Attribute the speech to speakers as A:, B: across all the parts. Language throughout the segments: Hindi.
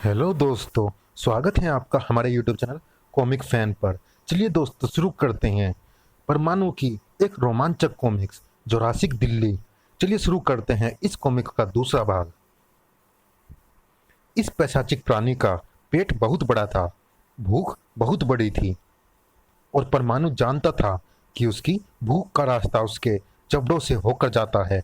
A: हेलो दोस्तों, स्वागत है आपका हमारे यूट्यूब चैनल कॉमिक फैन पर। चलिए दोस्तों, शुरू करते हैं परमाणु की एक रोमांचक कॉमिक्स जोरासिक दिल्ली। चलिए शुरू करते हैं इस कॉमिक का दूसरा भाग। इस पैशाचिक प्राणी का पेट बहुत बड़ा था, भूख बहुत बड़ी थी और परमाणु जानता था कि उसकी भूख का रास्ता उसके जबड़ों से होकर जाता है।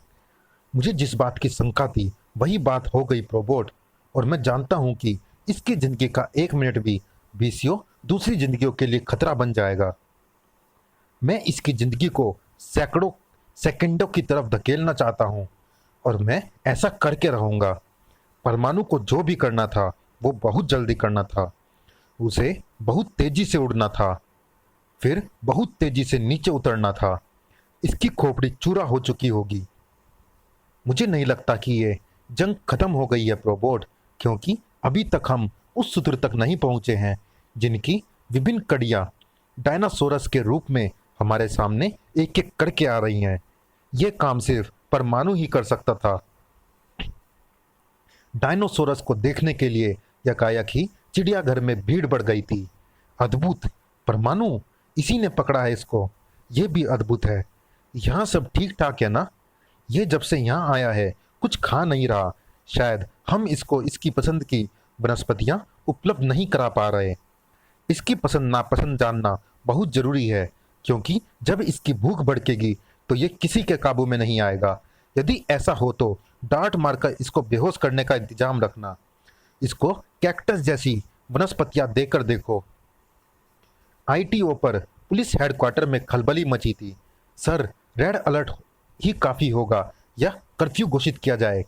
A: मुझे जिस बात की शंका थी वही बात हो गई प्रोबोट, और मैं जानता हूं कि इसकी जिंदगी का एक मिनट भी बीसियों दूसरी जिंदगियों के लिए खतरा बन जाएगा। मैं इसकी जिंदगी को सैकड़ों सेकंडों की तरफ धकेलना चाहता हूं और मैं ऐसा करके रहूंगा। परमाणु को जो भी करना था वो बहुत जल्दी करना था। उसे बहुत तेजी से उड़ना था, फिर बहुत तेजी से नीचे उतरना था। इसकी खोपड़ी चूरा हो चुकी होगी। मुझे नहीं लगता कि ये जंग खत्म हो गई है प्रोबोट, क्योंकि अभी तक हम उस सूत्र तक नहीं पहुंचे हैं जिनकी विभिन्न कड़ियां डायनासोरस के रूप में हमारे सामने एक एक करके आ रही हैं। ये काम सिर्फ परमाणु ही कर सकता था। डायनासोरस को देखने के लिए यकायक ही चिड़ियाघर में भीड़ बढ़ गई थी। अद्भुत! परमाणु, इसी ने पकड़ा है इसको। ये भी अद्भुत है। यहाँ सब ठीक ठाक है ना? ये जब से यहाँ आया है कुछ खा नहीं रहा। शायद हम इसको इसकी पसंद की वनस्पतियाँ उपलब्ध नहीं करा पा रहे। इसकी पसंद नापसंद जानना बहुत जरूरी है, क्योंकि जब इसकी भूख भड़केगी तो ये किसी के काबू में नहीं आएगा। यदि ऐसा हो तो डांट मारकर इसको बेहोश करने का इंतजाम रखना। इसको कैक्टस जैसी वनस्पतियां देकर देखो। आईटीओ पर पुलिस हेडक्वार्टर में खलबली मची थी। सर, रेड अलर्ट ही काफी होगा या कर्फ्यू घोषित किया जाए?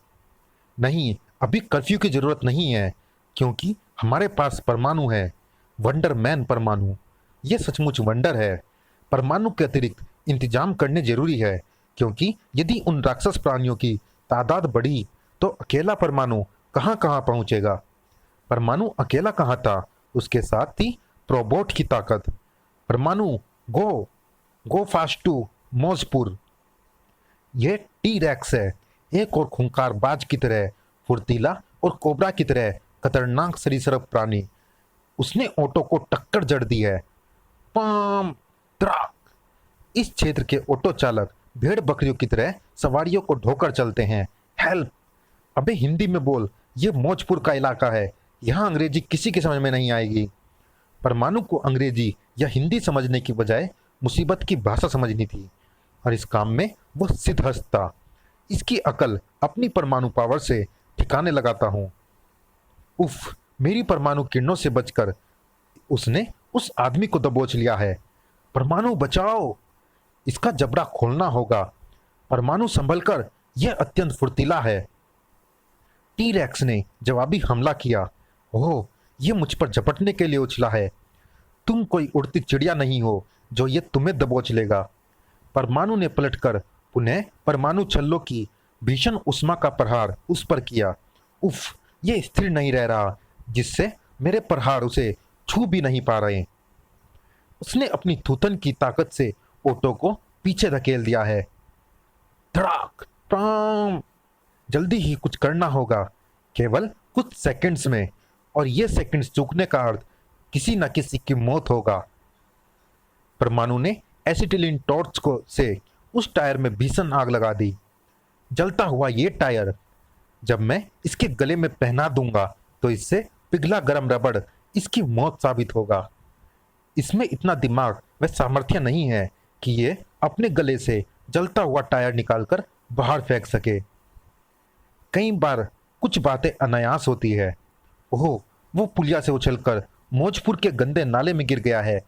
A: नहीं, अभी कर्फ्यू की जरूरत नहीं है, क्योंकि हमारे पास परमाणु है। वंडर मैन परमाणु। ये सचमुच वंडर है। परमाणु के अतिरिक्त इंतजाम करने जरूरी है, क्योंकि यदि उन राक्षस प्राणियों की तादाद बढ़ी तो अकेला परमाणु कहाँ कहाँ पहुंचेगा। परमाणु अकेला कहाँ था, उसके साथ थी प्रोबोट की ताकत। परमाणु, गो गो फास्ट टू मौजपुर। यह टी रैक्स है, एक और खूंखार बाज की तरह फुर्तीला और कोबरा की तरह खतरनाक सरीसृप प्राणी। उसने ऑटो को टक्कर जड़ दी है। Palm truck. इस क्षेत्र के ऑटो चालक भेड़ बकरियों की तरह सवारियों को ढोकर चलते हैं। हेल्प! अबे हिंदी में बोल, ये मौजपुर का इलाका है। यहाँ अंग्रेजी किसी के समझ में नहीं आएगी। परमाणु को अंग्रेजी या हिंदी समझने की बजाय मुसीबत की भाषा समझनी थी, और इस काम में वो सिद्धहस्त था। इसकी अकल अपनी परमाणु पावर से ठिकाने लगाता हूँ। उफ! मेरी परमाणु किरणों से बचकर उसने उस आदमी को दबोच लिया है। परमाणु बचाओ! इसका जबड़ा खोलना होगा। परमाणु संभल कर, यह अत्यंत फुर्तीला है। टी रैक्स ने जवाबी हमला किया। ओह, यह मुझ पर झपटने के लिए उछला है। तुम कोई उड़ती चिड़िया नहीं हो जो ये तुम्हें दबोच लेगा। परमाणु ने पलटकर पुनः परमाणु छल्लों की भीषण उष्मा का प्रहार उस पर किया। उफ! ये स्थिर नहीं रह रहा, जिससे मेरे प्रहार उसे छू भी नहीं पा रहे। उसने अपनी थूथन की ताकत से ऑटो को पीछे धकेल दिया है। धड़ाक! प्राम! जल्दी ही कुछ करना होगा, केवल कुछ सेकंड्स में, और ये सेकंड्स चूकने का अर्थ किसी न किसी की मौत होगा। परमाणु ने एसिटिलीन टॉर्च को से उस टायर में भीषण आग लगा दी। जलता हुआ ये टायर जब मैं इसके गले में पहना दूंगा तो इससे पिघला गर्म रबड़ इसकी मौत साबित होगा। इसमें इतना दिमाग व सामर्थ्य नहीं है कि ये अपने गले से जलता हुआ टायर निकालकर बाहर फेंक सके। कई बार कुछ बातें अनायास होती है। ओह, वो पुलिया से उछलकर मौजपुर के गंदे नाले में गिर गया है।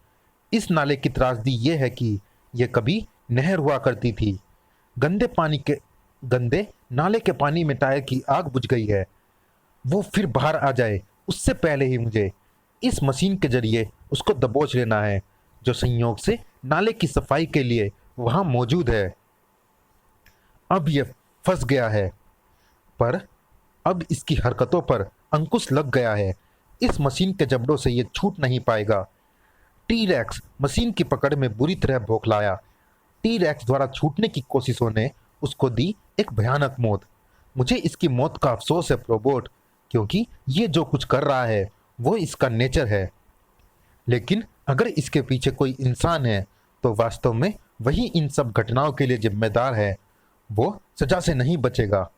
A: इस नाले की त्रासदी ये है कि यह कभी नहर हुआ करती थी। गंदे नाले के पानी में टायर की आग बुझ गई है। वो फिर बाहर आ जाए उससे पहले ही मुझे इस मशीन के जरिए उसको दबोच लेना है, जो संयोग से नाले की सफाई के लिए वहां मौजूद है। अब यह फंस गया है, पर अब इसकी हरकतों पर अंकुश लग गया है। इस मशीन के जबड़ों से यह छूट नहीं पाएगा। टी रैक्स मशीन की पकड़ में बुरी तरह बौखलाया। टी रैक्स द्वारा छूटने की कोशिशों ने उसको दी एक भयानक मौत। मुझे इसकी मौत का अफसोस है प्रोबोट, क्योंकि ये जो कुछ कर रहा है वो इसका नेचर है। लेकिन अगर इसके पीछे कोई इंसान है तो वास्तव में वही इन सब घटनाओं के लिए जिम्मेदार है। वो सजा से नहीं बचेगा।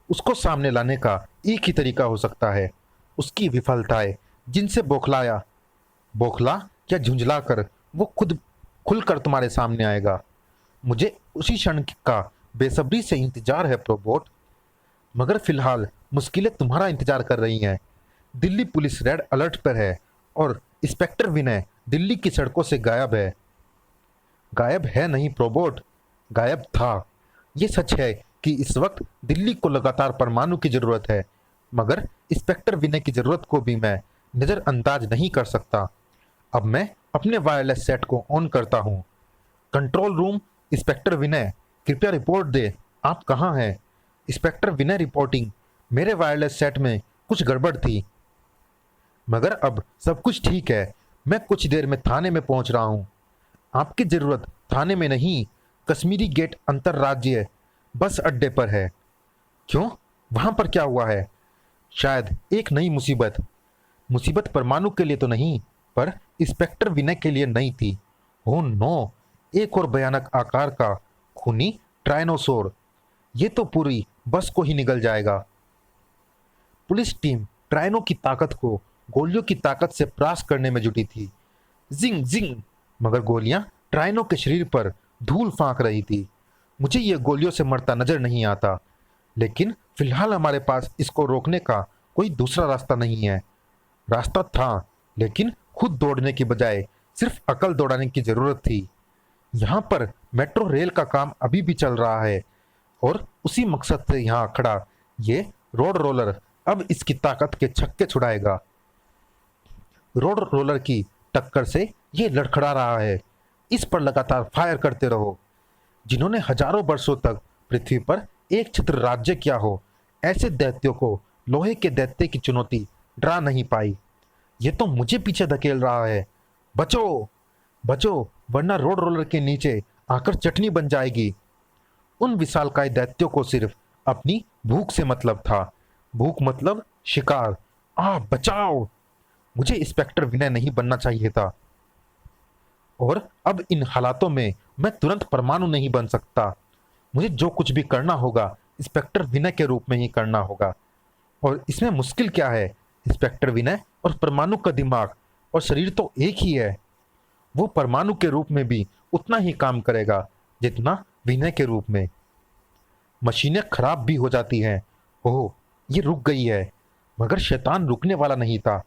A: उसको सामने लाने का एक ही तरीका हो सकता है, उसकी विफलताएं जिनसे बौखला या झुंझला कर वो खुद खुलकर तुम्हारे सामने आएगा। मुझे उसी क्षण का बेसब्री से इंतजार है प्रोबोट, मगर फिलहाल मुश्किलें तुम्हारा इंतजार कर रही हैं। दिल्ली पुलिस रेड अलर्ट पर है और इंस्पेक्टर विनय दिल्ली की सड़कों से गायब है। गायब है नहीं प्रोबोट, गायब था। ये सच है कि इस वक्त दिल्ली को लगातार परमाणु की जरूरत है, मगर इंस्पेक्टर विनय की जरूरत को भी मैं नज़रअंदाज नहीं कर सकता। अब मैं अपने वायरलेस सेट को ऑन करता हूँ। कंट्रोल रूम, इंस्पेक्टर विनय कृपया रिपोर्ट दे, आप कहाँ हैं? इंस्पेक्टर विनय रिपोर्टिंग, मेरे वायरलेस सेट में कुछ गड़बड़ थी, मगर अब सब कुछ ठीक है। मैं कुछ देर में थाने में पहुंच रहा हूं। आपकी जरूरत थाने में नहीं, कश्मीरी गेट अंतर्राज्यीय बस अड्डे पर है। क्यों, वहां पर क्या हुआ है? शायद एक नई मुसीबत। मुसीबत परमाणु के लिए तो नहीं, पर इंस्पेक्टर विनय के लिए नहीं थी। ओह नो, एक और भयानक आकार का खूनी ट्राइनोसोर। ये तो पूरी बस को ही निगल जाएगा। पुलिस टीम ट्राइनो की ताकत को गोलियों की ताकत से परास करने में जुटी थी। जिंग जिंग, मगर गोलियां ट्राइनो के शरीर पर धूल फांक रही थी। मुझे ये गोलियों से मरता नजर नहीं आता, लेकिन फिलहाल हमारे पास इसको रोकने का कोई दूसरा रास्ता नहीं है। रास्ता था, लेकिन खुद दौड़ने की बजाय सिर्फ अकल दौड़ाने की जरूरत थी। यहाँ पर मेट्रो रेल का काम अभी भी चल रहा है और उसी मकसद से यहाँ खड़ा ये रोड रोलर अब इसकी ताकत के छक्के छुड़ाएगा। रोड रोलर की टक्कर से ये लड़खड़ा रहा है। इस पर लगातार फायर करते रहो। जिन्होंने हजारों वर्षों तक पृथ्वी पर एक छत्र राज्य किया हो, ऐसे दैत्यों को लोहे के दैत्य की चुनौती डरा नहीं पाई। ये तो मुझे पीछे धकेल रहा है। बचो बचो, वरना रोड रोलर के नीचे आकर चटनी बन जाएगी। उन विशालकाय दैत्यों को सिर्फ अपनी भूख से मतलब था। भूख मतलब शिकार। बचाओ! मुझे इंस्पेक्टर विनय नहीं बनना चाहिए था, और अब इन हालातों में मैं तुरंत परमाणु नहीं बन सकता। मुझे जो कुछ भी करना होगा इंस्पेक्टर विनय के रूप में ही करना होगा। और इसमें मुश्किल क्या है? इंस्पेक्टर विनय और परमाणु का दिमाग और शरीर तो एक ही है। वो परमाणु के रूप में भी उतना ही काम करेगा जितना विनय के रूप में। मशीनें खराब भी हो जाती हैं। ओह, ये रुक गई है, मगर शैतान रुकने वाला नहीं था।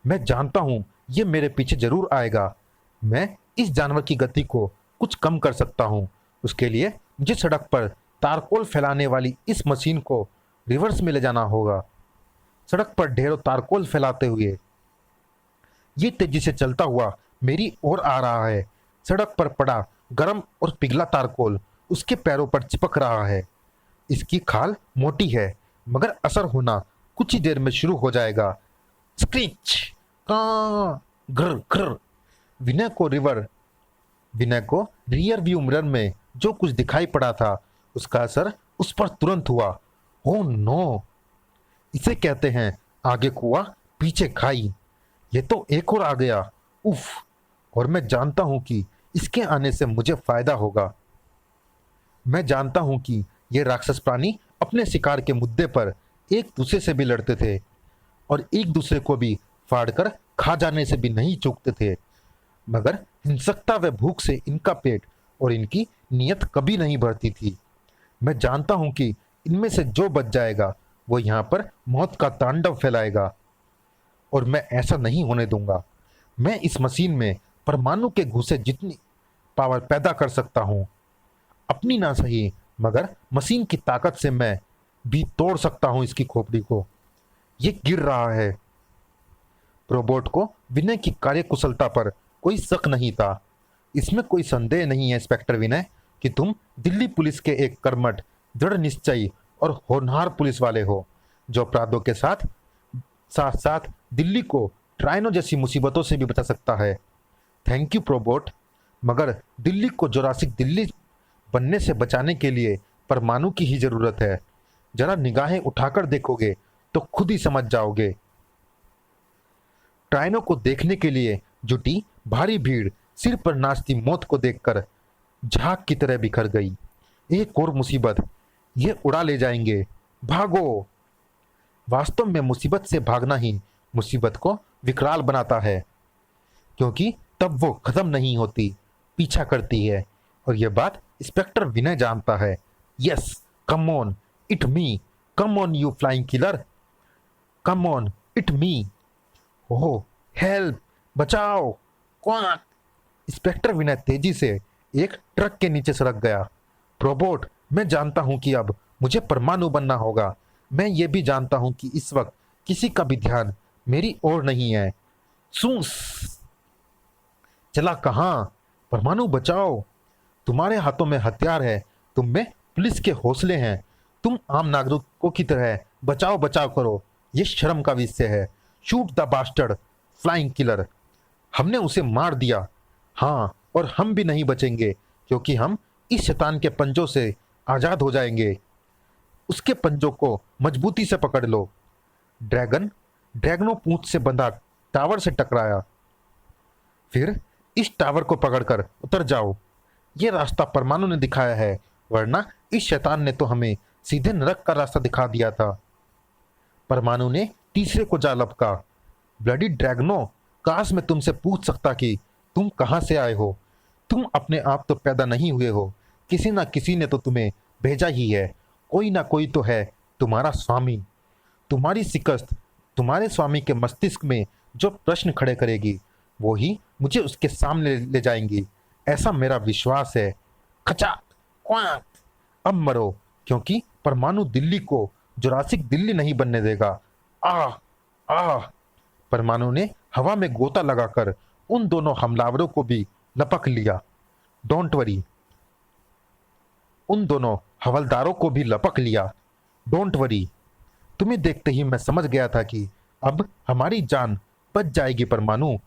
A: मैं जानता हूं ये मेरे पीछे जरूर आएगा। मैं इस जानवर की गति को कुछ कम कर सकता हूं। उसके लिए मुझे सड़क पर तारकोल फैलाने वाली इस मशीन को रिवर्स में ले जाना होगा। सड़क पर ढेरों तारकोल फैलाते हुए ये तेजी से चलता हुआ मेरी ओर आ रहा है। सड़क पर पड़ा गरम और पिघला तारकोल उसके पैरों पर चिपक रहा है। इसकी खाल मोटी है, मगर असर होना कुछ ही देर में शुरू हो जाएगा। स्क्रीच, का ग्र ग्र। विनय को रियर व्यू मिरर में जो कुछ दिखाई पड़ा था उसका असर उस पर तुरंत हुआ। ओह नो, इसे कहते हैं आगे कुआं पीछे खाई। ये तो एक और आ गया। उफ, और मैं जानता हूं कि इसके आने से मुझे फायदा होगा। मैं जानता हूं कि ये राक्षस प्राणी अपने शिकार के मुद्दे पर एक दूसरे से भी लड़ते थे और एक दूसरे को भी फाड़कर खा जाने से भी नहीं चूकते थे, मगर हिंसकता व भूख से इनका पेट और इनकी नीयत कभी नहीं भरती थी। मैं जानता हूं कि इनमें से जो बच जाएगा वो यहाँ पर मौत का तांडव फैलाएगा, और मैं ऐसा नहीं होने दूंगा। मैं इस मशीन में परमाणु के घुसे जितनी पावर पैदा कर सकता हूँ, अपनी ना सही मगर मशीन की ताकत से मैं भी तोड़ सकता हूँ इसकी खोपड़ी को। ये गिर रहा है। रोबोट को विनय की कार्यकुशलता पर कोई शक नहीं था। इसमें कोई संदेह नहीं है इंस्पेक्टर विनय कि तुम दिल्ली पुलिस के एक कर्मठ, दृढ़ निश्चयी और होनहार पुलिस वाले हो, जो अपराधों के साथ साथ साथ दिल्ली को ट्राइनो जैसी मुसीबतों से भी बचा सकता है। थैंक यू प्रोबोट, मगर दिल्ली को जोरासिक दिल्ली बनने से बचाने के लिए परमाणु की ही जरूरत है। जरा निगाहें उठाकर देखोगे तो खुद ही समझ जाओगे। ट्राइनो को देखने के लिए जुटी भारी भीड़ सिर पर नाचती मौत को देखकर झाग की तरह बिखर गई। एक और मुसीबत, ये उड़ा ले जाएंगे, भागो। वास्तव में मुसीबत से भागना ही मुसीबत को विकराल बनाता है, क्योंकि तब वो खत्म नहीं होती, पीछा करती है। और यह बात इंस्पेक्टर विनय जानता है। Yes, come on it me, come on you flying killer, come on it me. Oh help, बचाओ, क्वाक। इंस्पेक्टर विनय तेजी से एक ट्रक के नीचे सरक गया। रोबोट, मैं जानता हूं कि अब मुझे परमाणु बनना होगा। मैं ये भी जानता हूं कि इस वक्त किसी का भी ध्यान मेरी ओर नहीं है। सूस, चला कहां? परमाणु बचाओ। तुम्हारे हाथों में हथियार है, तुम में पुलिस के हौसले हैं। तुम आम नागरिकों की तरह बचाओ बचाओ करो, ये शर्म का विषय है। Shoot the bastard flying killer. हमने उसे मार दिया, हाँ, और हम भी नहीं बचेंगे, क्योंकि हम इस शैतान के पंजों से आजाद हो जाएंगे। उसके पंजों को मजबूती से पकड़ लो। ड्रैगनो पूंछ से बंधा टावर से टकराया। फिर इस टावर को पकड़कर उतर जाओ। ये रास्ता परमाणु ने दिखाया है, वरना इस शैतान ने तो हमें सीधे नरक का रास्ता दिखा दिया था। परमाणु ने तीसरे को जा लपका। ब्लडी ड्रैगनो, काश मैं तुमसे पूछ सकता कि तुम कहां से आए हो। तुम अपने आप तो पैदा नहीं हुए हो, किसी ना किसी ने तो तुम्हें भेजा ही है। कोई ना कोई तो है तुम्हारा स्वामी। तुम्हारी शिकस्त तुम्हारे स्वामी के मस्तिष्क में जो प्रश्न खड़े करेगी, वो ही मुझे उसके सामने ले जाएंगी, ऐसा मेरा विश्वास है। खचाक, क्वाक। अब मरो, क्योंकि परमाणु दिल्ली को जुरासिक दिल्ली नहीं बनने देगा। आह आह। परमाणु ने हवा में गोता लगाकर उन दोनों हमलावरों को भी लपक लिया। Don't worry. उन दोनों हवलदारों को भी लपक लिया। Don't worry. तुम्हें देखते ही मैं समझ गया था कि अब हमारी जान बच जाएगी परमाणु।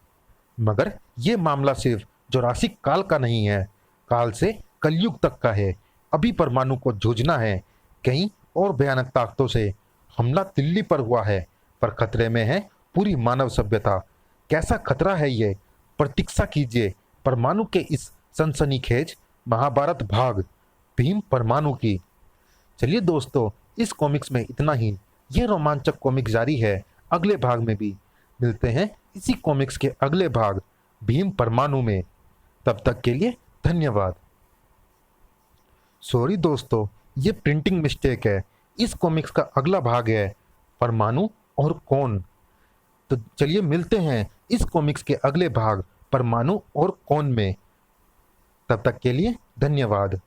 A: मगर ये मामला सिर्फ जुरासिक काल का नहीं है, काल से कलयुग तक का है। अभी परमाणु को जूझना है। कहीं और भयानक ताकतों से हमला दिल्ली पर हुआ है, पर खतरे में है पूरी मानव सभ्यता। कैसा खतरा है ये, प्रतीक्षा कीजिए परमाणु के इस सनसनीखेज महाभारत भाग भीम परमाणु की। चलिए दोस्तों, इस कॉमिक्स में इतना ही। ये रोमांचक कॉमिक जारी है अगले भाग में भी। मिलते हैं इसी कॉमिक्स के अगले भाग भीम परमाणु में। तब तक के लिए धन्यवाद। सॉरी दोस्तों, ये प्रिंटिंग मिस्टेक है। इस कॉमिक्स का अगला भाग है परमाणु और कौन। तो चलिए मिलते हैं इस कॉमिक्स के अगले भाग परमाणु और कौन में। तब तक के लिए धन्यवाद।